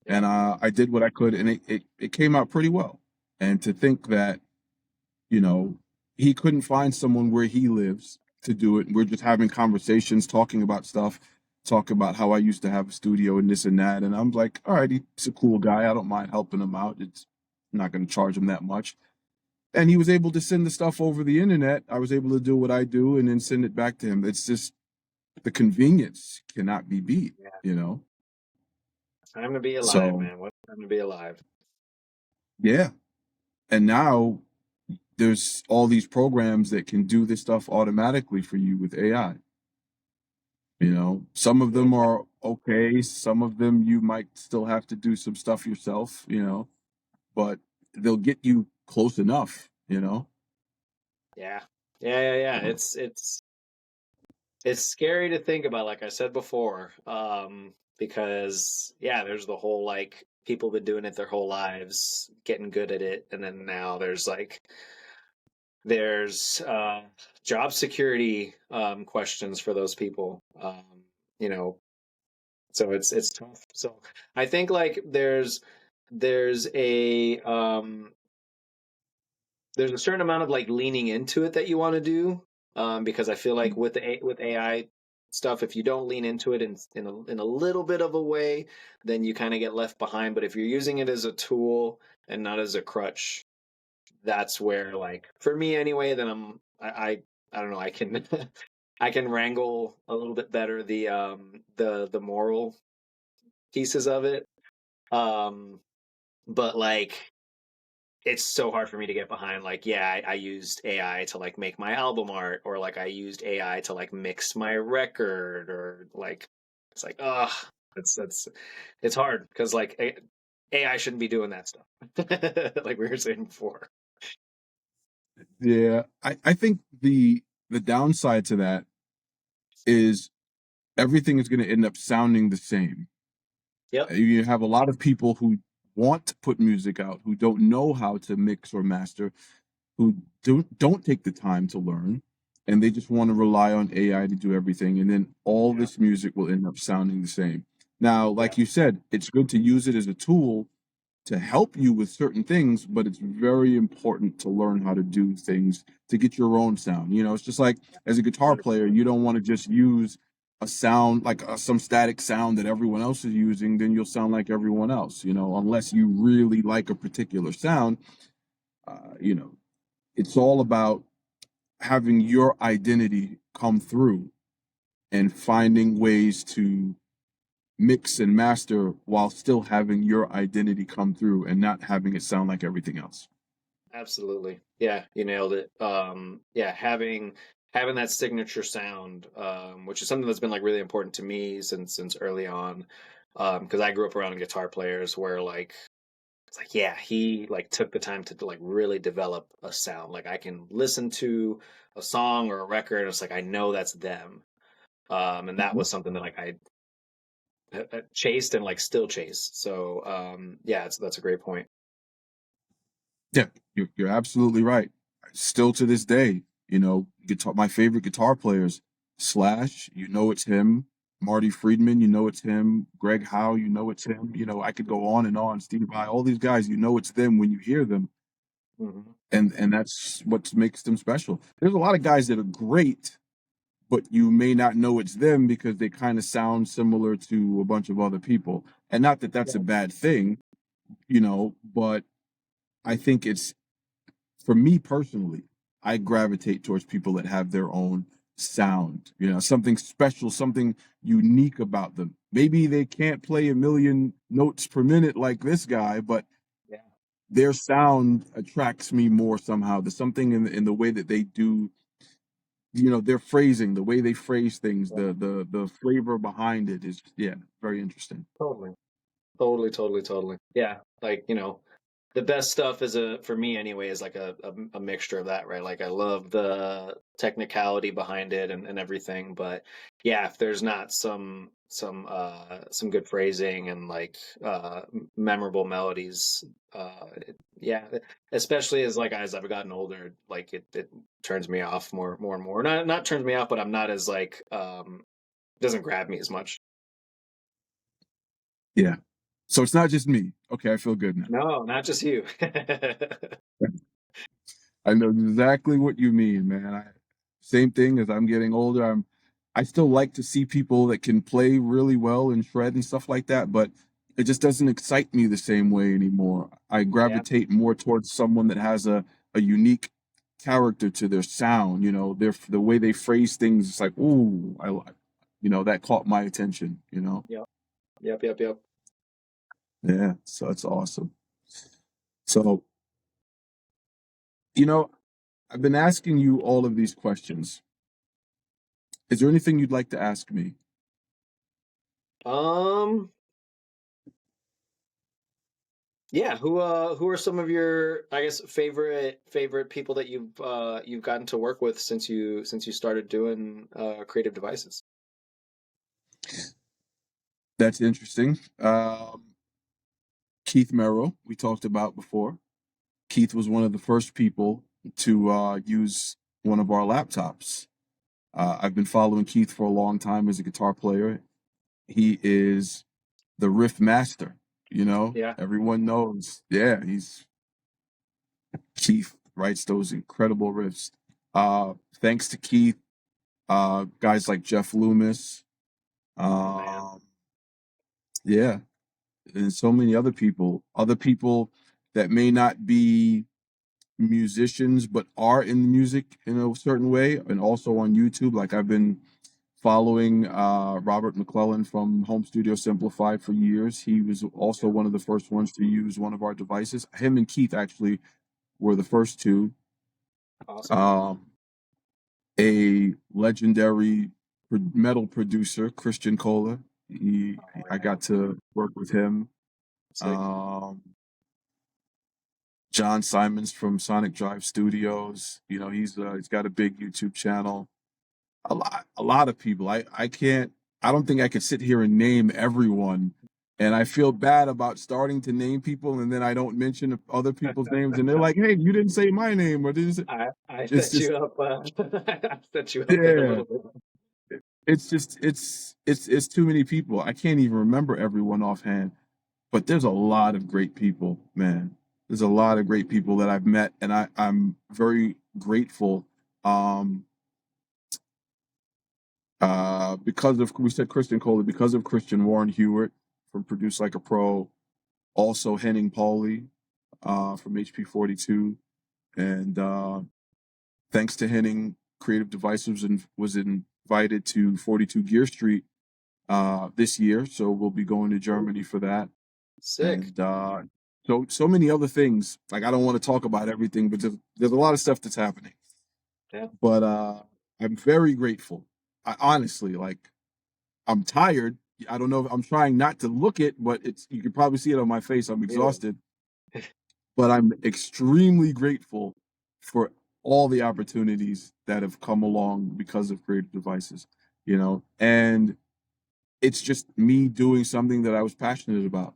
Yeah.
And I did what I could, and it came out pretty well. And to think that, you know, he couldn't find someone where he lives to do it. We're just having conversations, talking about stuff, talk about how I used to have a studio and this and that. And I'm like, all right, he's a cool guy. I don't mind helping him out. I'm not going to charge him that much. And he was able to send the stuff over the internet. I was able to do what I do and then send it back to him. It's just the convenience cannot be beat,
Yeah.
you know?
Time to be alive,
So,
man. What a time to be alive.
yeah. And now there's all these programs that can do this stuff automatically for you with AI. Some of them
Yeah.
are okay. Some of them you might still have to do some stuff yourself, but they'll get you close enough.
Yeah. Yeah.
So,
It's scary to think about, like I said before, because yeah, there's the whole like people been doing it their whole lives, getting good at it, and then now there's job security questions for those people. You know, so it's tough. So I think like there's there's a certain amount of like leaning into it that you want to do, because I feel like with AI stuff, if you don't lean into it in a little bit of a way, then you kind of get left behind. But if you're using it as a tool and not as a crutch, that's where, like, for me anyway, then I don't know, I can I can wrangle a little bit better the moral pieces of it. Um, but like it's so hard for me to get behind. Like, yeah, I used AI to like make my album art, or like I used AI to like mix my record, or like it's like, ugh, that's it's hard because like AI shouldn't be doing that stuff. Like we were saying before.
Yeah, I think the downside to that is everything is going to end up sounding the same.
Yep.
You have a lot of people who want to put music out, who don't know how to mix or master, who don't take the time to learn, and they just want to rely on AI to do everything, and then all
Yeah.
this music will end up sounding the same. Now,
Yeah.
like you said, it's good to use it as a tool to help you with certain things, but it's very important to learn how to do things to get your own sound. It's just like as a guitar player,
100%.
you don't want to just use a sound like some static sound that everyone else is using, then you'll sound like everyone else, unless you really like a particular sound. Uh, you know, it's all about having your identity come through and finding ways to mix and master while still having your identity come through and not having it sound like everything else.
Absolutely. Yeah, you nailed it. Yeah, having that signature sound, which is something that's been like really important to me since early on. Because I grew up around guitar players where like it's like, yeah, he like took the time to like really develop a sound. Like I can listen to a song or a record, and it's like I know that's them. And that
Mhm.
was something that like I chased and like still chase. So yeah, that's a great point.
Yeah, you're absolutely right. Still to this day, guitar, my favorite guitar players, Slash, it's him. Marty Friedman, it's him. Greg Howe, it's him. I could go on and on. Steve Vai, all these guys, it's them when you hear them,
Hmm.
and that's what makes them special. There's a lot of guys that are great, but you may not know it's them because they kind of sound similar to a bunch of other people. And not that that's a bad thing, but I think it's for me personally, I gravitate towards people that have their own sound, something special, something unique about them. Maybe they can't play a million notes per minute like this guy, but
Yeah.
their sound attracts me more somehow. There's something in the way that they do, their phrasing, the way they phrase things,
Yeah.
the flavor behind it is, yeah, very interesting.
Totally. Totally, totally, totally. Yeah, like the best stuff is a for me anyway is like a mixture of that, right? Like I love the technicality behind it and everything, but yeah, if there's not some good phrasing and like memorable melodies, yeah, especially as I've gotten older, like it turns me off more and more. Not turns me off, but I'm not as like doesn't grab me as much.
Yeah. So it's not just me. Okay, I feel good now.
No, not just you.
I know exactly what you mean, man. Same thing as I'm getting older. I still like to see people that can play really well and shred and stuff like that, but it just doesn't excite me the same way anymore. I
Yeah.
gravitate more towards someone that has a unique character to their sound. The way they phrase things. It's like, ooh, I like, that caught my attention.
Yep. Yep. Yep. Yep.
Yeah. So it's awesome. So you know, I've been asking you all of these questions. Is there anything you'd like to ask me?
Um. Yeah. Who are some of your I guess favorite people that you've gotten to work with since you started doing creative devices?
That's interesting. Keith Merrill, we talked about before. Keith was one of the first people to use one of our laptops. I've been following Keith for a long time as a guitar player. He is the riff master.
Yeah.
Everyone knows. Yeah, he's Keith writes those incredible riffs. Thanks to Keith, guys like Jeff Loomis,
Oh man.
um, yeah, and so many other people that may not be musicians but are in the music in a certain way, and also on YouTube. Like I've been following Robert McClellan from Home Studio Simplified for years. He was also one of the first ones to use one of our devices. Him and Keith actually were the first two.
Awesome.
A legendary metal producer, Christian Cola. I got to work with him.
Sick.
John Simons from Sonic Drive Studios. You know, he's got a big YouTube channel. A lot of people. I don't think I could sit here and name everyone. And I feel bad about starting to name people and then I don't mention other people's names and they're like, "Hey, you didn't say my name," or this.
I
It's
set
just
you up. I set you up there a
yeah.
little bit.
It's just it's too many people. I can't even remember everyone offhand. But there's a lot of great people, man. There's a lot of great people that I've met, and I'm very grateful. Because of we said Christian Cole, because of Christian Warren Hewitt from Produce Like a Pro, also Henning Pauly from HP42, and thanks to Henning, Kreative Devices was invited to 42 Gear Street this year, so we'll be going to Germany for that.
Sick.
And so many other things. Like I don't want to talk about everything, but there's a lot of stuff that's happening.
Yeah.
But I'm very grateful. I honestly, like, I'm tired. I don't know if I'm trying not to look it, but you can probably see it on my face. I'm exhausted. But I'm extremely grateful for all the opportunities that have come along because of Kreative Devices, you know, and it's just me doing something that I was passionate about.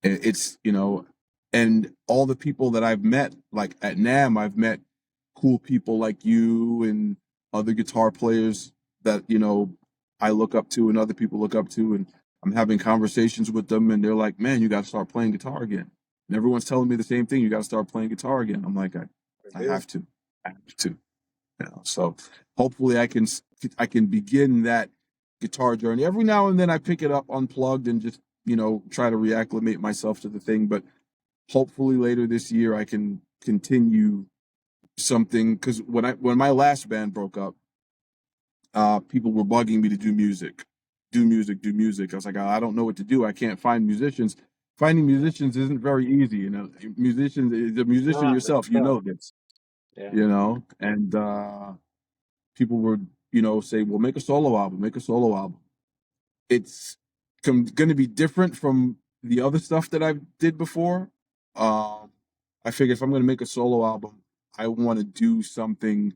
It's, you know, and all the people that I've met, like at NAMM, I've met cool people like you and other guitar players that, you know, I look up to and other people look up to. And I'm having conversations with them and they're like, "Man, you got to start playing guitar again." And everyone's telling me the same thing. You got to start playing guitar again. I'm like, I have to. I have to. You know, so hopefully I can begin that guitar journey. Every now and then I pick it up unplugged and just, you know, try to reacclimate myself to the thing. But hopefully later this year I can continue something, because when my last band broke up, people were bugging me to do music. I was like, I don't know what to do. I can't find musicians. Finding musicians isn't very easy. You know, the musician yourself, you know this.
Yeah.
You know, and people would, you know, say, "Well, make a solo album." It's going to be different from the other stuff that I did before. I figure if I'm going to make a solo album, I want to do something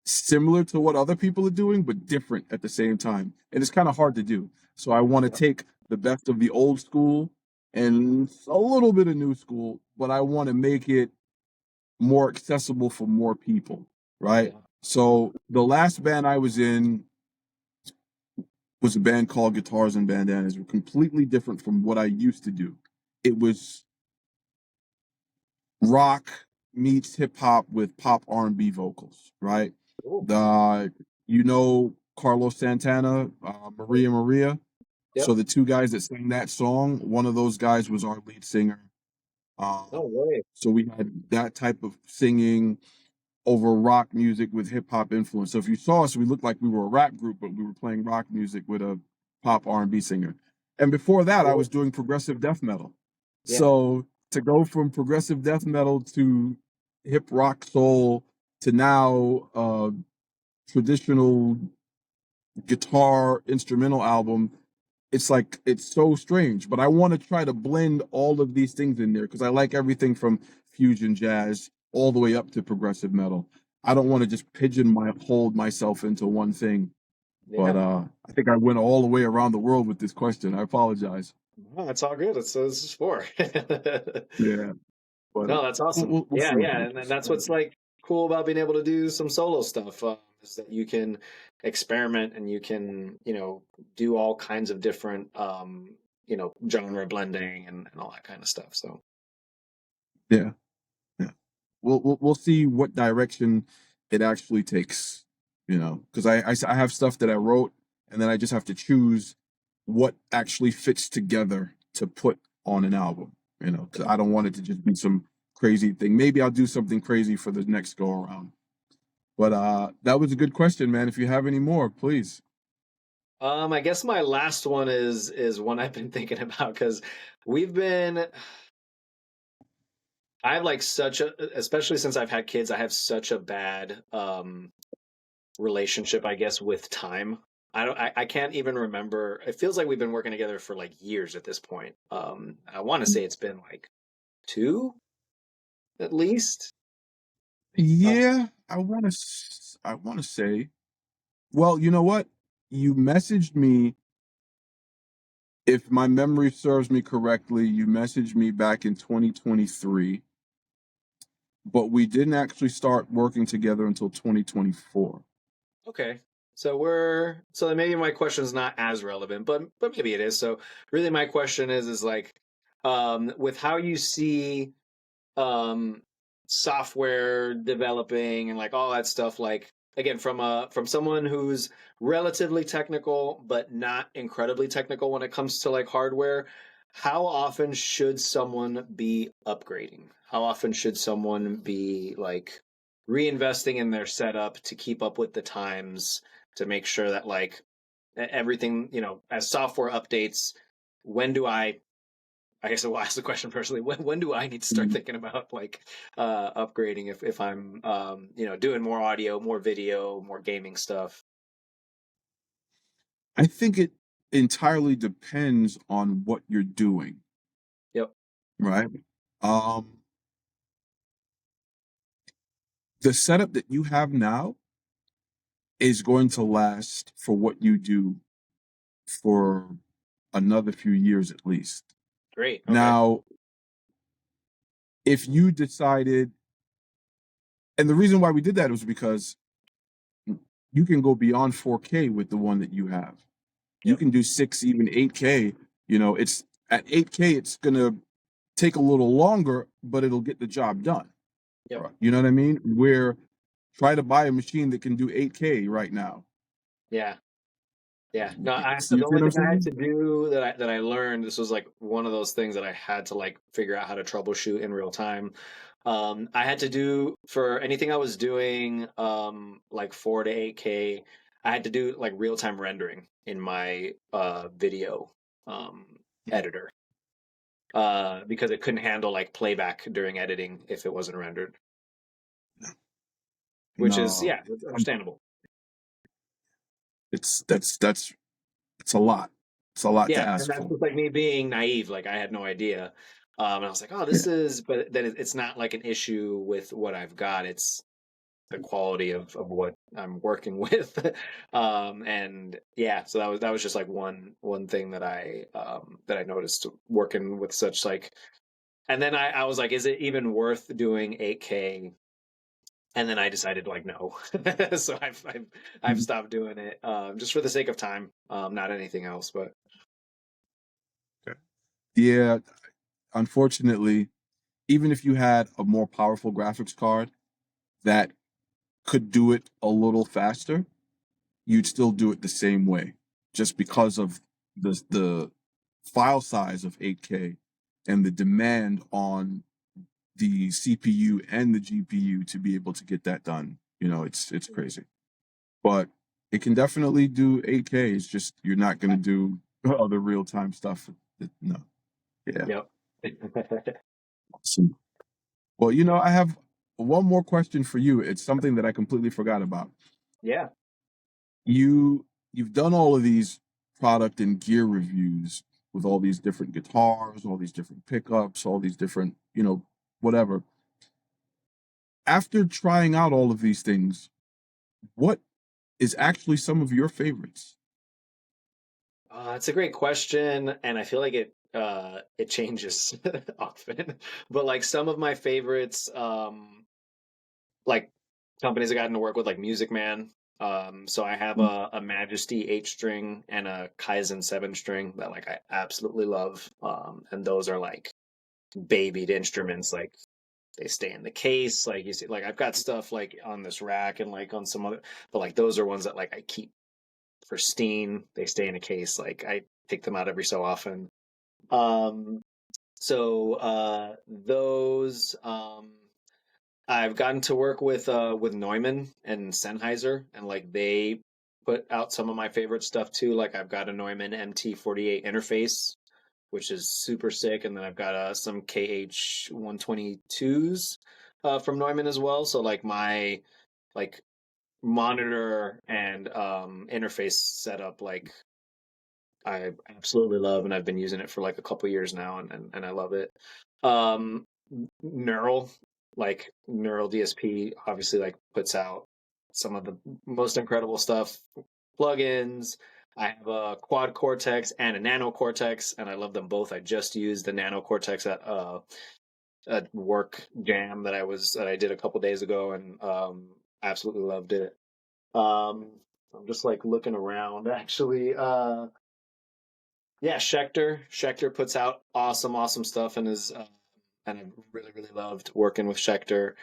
similar to what other people are doing, but different at the same time. And it's kind of hard to do. So I want to take the best of the old school and a little bit of new school, but I want to make it more accessible for more people, right?
Yeah.
So the last band I was in was a band called Guitars and Bandanas. It was completely different from what I used to do. It was rock meets hip hop with pop R&B vocals, right?
Cool.
You know Carlos Santana, Maria Maria.
Yep.
So the two guys that sang that song, one of those guys was our lead singer.
No way.
So we had that type of singing over rock music with hip hop influence. So if you saw us, we looked like we were a rap group, but we were playing rock music with a pop R&B singer. And before that, I was doing progressive death metal.
Yeah.
So to go from progressive death metal to hip rock soul to now traditional guitar instrumental album, it's like, it's so strange. But I want to try to blend all of these things in there because I like everything from fusion jazz all the way up to progressive metal. I don't want to just hold myself into one thing.
Yeah.
But I think I went all the way around the world with this question. I apologize.
No, that's all good. That's what this is for.
Yeah. But
No, that's awesome.
we'll
Yeah,
see.
yeah, and that's what's like cool about being able to do some solo stuff, is that you can experiment and you can, you know, do all kinds of different, you know, genre blending and all that kind of stuff. So
Yeah. Yeah. We'll see what direction it actually takes, you know, because I have stuff that I wrote and then I just have to choose what actually fits together to put on an album, you know, because I don't want it to just be some crazy thing. Maybe I'll do something crazy for the next go around. But that was a good question, man. If you have any more, please.
I guess my last one is one I've been thinking about because we've been I have like such a especially since I've had kids, I have such a bad relationship, I guess, with time. I can't even remember. It feels like we've been working together for like years at this point. I want to say it's been like two at least. Uh,
Yeah, I want to say. Well, you know what? You messaged me, if my memory serves me correctly, you messaged me back in 2023, but we didn't actually start working together until 2024.
okay. So then maybe my question is not as relevant, but maybe it is. So really my question is like with how you see um software developing and like all that stuff, like again from someone who's relatively technical but not incredibly technical when it comes to like hardware, how often should someone be upgrading? How often should someone be like reinvesting in their setup to keep up with the times, to make sure that like everything, as software updates, when do I guess I'll ask the question personally. When do I need to start
Mhm.
thinking about like upgrading if I'm doing more audio, more video, more gaming stuff?
I think it entirely depends on what you're doing,
Yep.
right? Um, the setup that you have now is going to last for what you do for another few years at least.
Great. Okay.
Now, if you decided, and the reason why we did that was because you can go beyond 4K with the one that you have. You
Yep.
can do 6, even 8K. It's at 8K, it's gonna take a little longer, but it'll get the job done.
Yep.
You know what I mean? Where try to buy a machine that can do 8K right now.
Yeah. Yeah. No, so
You
the
see
only
what I'm
thing I had
saying?
to do that I learned, this was like one of those things that I had to like figure out how to troubleshoot in real time. I had to do for anything I was doing, like 4 to 8K, I had to do like real time rendering in my video um editor. Because it couldn't handle like playback during editing if it wasn't rendered, which is
No,
yeah, it's understandable.
that's it's a lot. It's a lot to
Yeah, and
ask
that's
for.
just like me being naive. Like I had no idea, and I was like, "Oh,
Yeah.
this is," but then it's not like an issue with what I've got. It's the quality of what I'm working with, and yeah. So that was just like one thing that I noticed working with such like, and then I was like, "Is it even worth doing 8K?" And then I decided like no, so I've
Mhm.
stopped doing it just for the sake of time, not anything else. But
Okay. Yeah, unfortunately, even if you had a more powerful graphics card that could do it a little faster, you'd still do it the same way, just
yeah,
because of the file size of 8K and the demand on the CPU and the GPU to be able to get that done. It's crazy. But it can definitely do 8K. It's just you're not going to do other real time stuff. No. Yeah.
yep,
Awesome. Well, I have one more question for you. It's something that I completely forgot about.
yeah.
You've done all of these product and gear reviews with all these different guitars, all these different pickups, all these different, whatever. After trying out all of these things, what is actually some of your favorites?
It's a great question, and I feel like it changes often. But like some of my favorites, like companies I gotten to work with, like Music Man. So I have a Majesty 8 string and a Kaizen 7 string that like I absolutely love. And those are like babied instruments. Like they stay in the case. Like you see, like I've got stuff like on this rack and like on some other, but like those are ones that like I keep pristine. They stay in a case. Like I take them out every so often. Um, So those I've gotten to work with Neumann and Sennheiser, and like they put out some of my favorite stuff too. Like I've got a Neumann MT48 interface, which is super sick, and then I've got some KH122s from Neumann as well. So like my like monitor and interface setup, like I absolutely love, and I've been using it for like a couple years now, and I love it. Um, Neural, like Neural DSP, obviously like puts out some of the most incredible stuff. Plugins. I have a Quad Cortex and a Nano Cortex, and I love them both. I just used the Nano Cortex at a work jam that I did a couple days ago, and absolutely loved it. Um, I'm just like looking around actually. Yeah, Schecter puts out awesome stuff, and is and I really loved working with Schecter.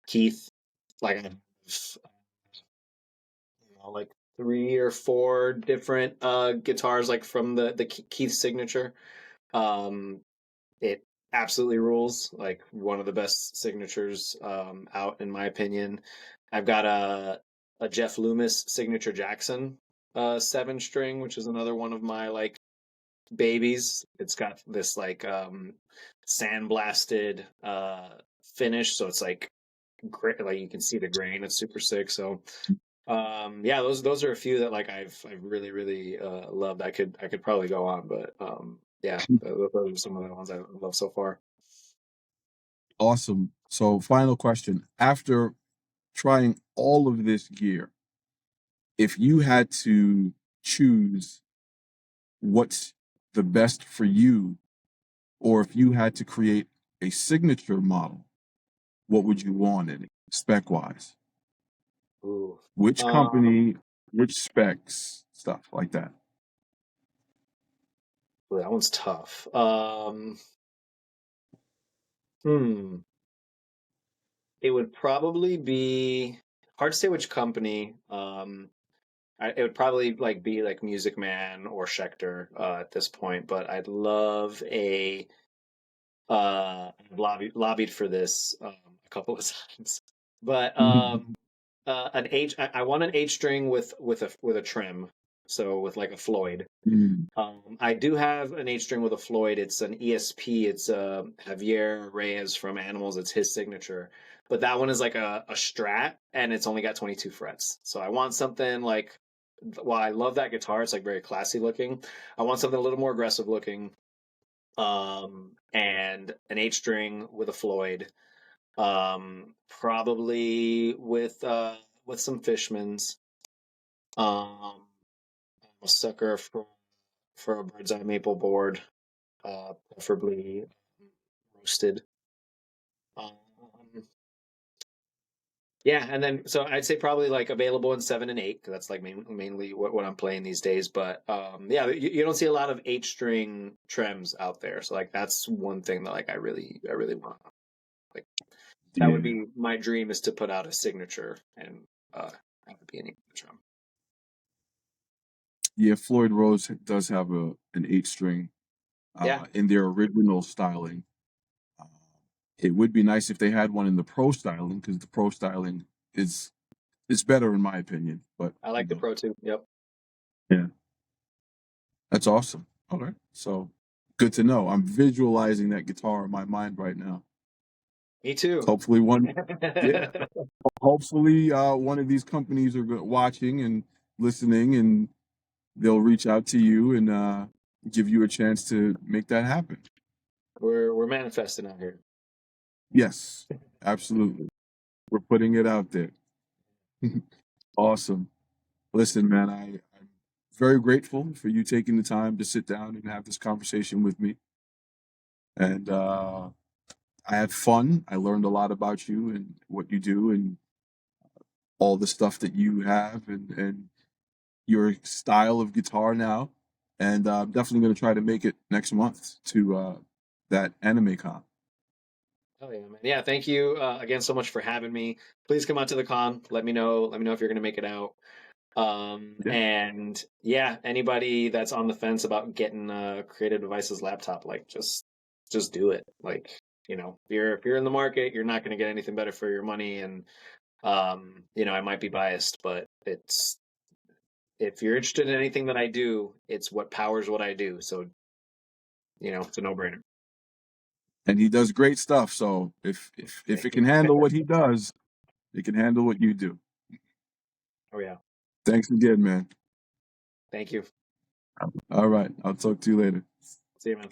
Keith, like I have, like 3 or 4 different guitars like from the Keith signature. Um, it absolutely rules. Like one of the best signatures out in my opinion. I've got a Jeff Loomis signature Jackson 7 string, which is another one of my like babies. It's got this like sandblasted finish, so it's like great. Like you can see the grain. It's super sick. So yeah, those are a few that like I've really loved. I could probably go on, but yeah, those are some of the ones I love so far.
Awesome. So, final question. After trying all of this gear, if you had to choose what's the best for you, or if you had to create a signature model, what would you want in it, spec wise?
Ooh.
Which
Um,
company, which specs, stuff like that.
Boy, that one's tough. Hmm. It would probably be hard to say which company. It would probably like be like Music Man or Schecter at this point, but I'd love a I've lobbied for this a couple of times, but
Mhm.
an H. I want an H string with a trim, so with like a Floyd.
Mm.
I do have an H string with a Floyd. It's an ESP. It's Javier Reyes from Animals. It's his signature. But that one is like a Strat, and it's only got 22 frets. So I want something like, while I love that guitar, it's like very classy looking. I want something a little more aggressive looking. And an H string with a Floyd. Probably with some Fishmans. I'm a sucker for a bird's eye maple board, preferably roasted. Um, yeah, and then so I'd say probably like available in 7 and 8 because that's like mainly what I'm playing these days. But yeah, you don't see a lot of H string trems out there, so like that's one thing that like I really want. Like that would
Yeah.
be my dream, is to put out a signature and have it be an English drum.
Yeah, Floyd Rose does have an 8 string
Yeah,
in their original styling. Uh, it would be nice if they had one in the pro styling, because the pro styling is better in my opinion. But
I like the Pro too. Yep.
yeah, that's awesome. All right, so good to know. I'm visualizing that guitar in my mind right now.
Me too.
Hopefully one, yeah. Hopefully one of these companies are watching and listening, and they'll reach out to you and give you a chance to make that happen.
We're manifesting out here.
Yes, absolutely. We're putting it out there. Awesome. Listen, man, I'm very grateful for you taking the time to sit down and have this conversation with me. And I had fun. I learned a lot about you and what you do and all the stuff that you have and your style of guitar now. And I'm definitely going to try to make it next month to that anime con.
Oh yeah, man. Yeah, thank you again so much for having me. Please come out to the con. Let me know. Let me know if you're going to make it out.
Yeah.
And yeah, anybody that's on the fence about getting a Creative Devices laptop, like just just do it. Like, if you're in the market, you're not going to get anything better for your money. And, I might be biased, but if you're interested in anything that I do, it's what powers what I do. So, it's a no-brainer.
And he does great stuff. So if
Thank
it
you.
can handle what he does, it can handle what you do.
Oh, yeah.
Thanks again, man.
Thank you.
All right. I'll talk to you later.
See you, man.